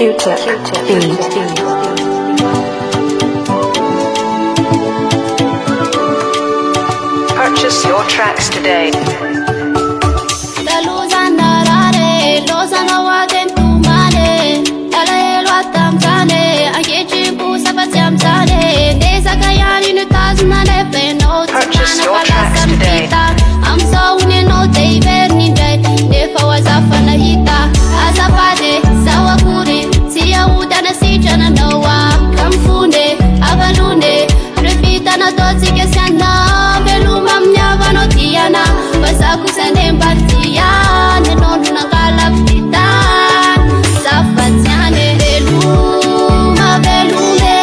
Q-tip. Purchase your tracks today. Purchase your tracks today. I'm so in no day, very day. If I was up on a hita, as a body, sour goody, see a wood and a siege and a noah. Come funde, avalune, repeat and a toxic and now, Belumam Yavano Tiana, Basakus and Empatian, and on Nagala Titan, Safatiane, Beluma, Belume,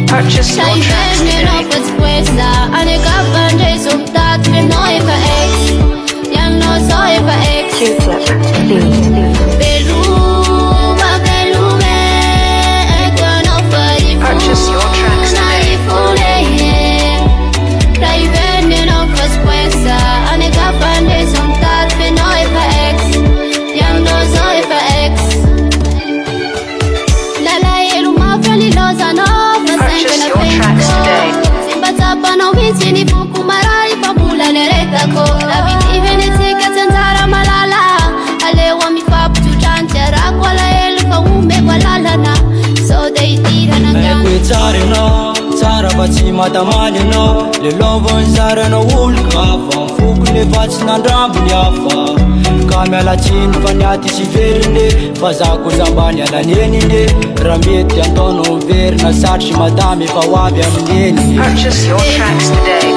Purchase your tracks today. Purchase your tracks today. Purchase your tracks today. Simbatapano mitsini fuku marai pamula nereta ko David venetika tantara malala Alewa mifapu tuchantera Kwala elfa ume kwalalana So they did an account Ekwe tsara no, tsara fa tsy matamany no Le lovony zarana olo kafa Foko nefa tsy nandrambony hafa Ka miala tsiny fa niaty sy veriny Fa zako zambany alaneniny Raha mety ataonao verina Satry madamy efa ho avy amin'eny Purchase your tracks today.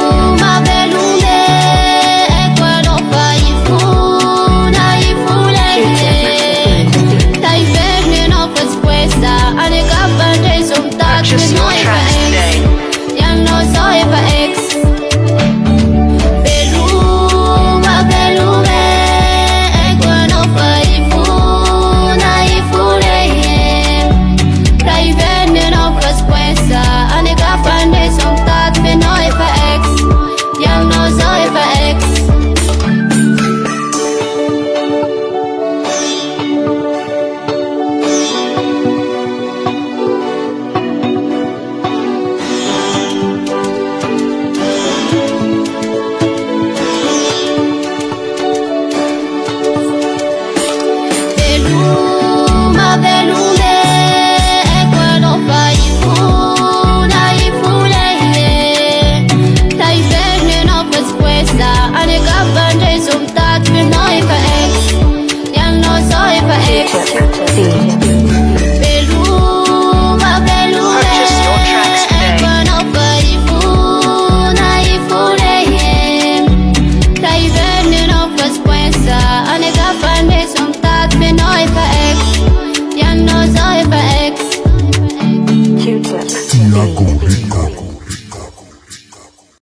Purchase your tracks today. Q-tip.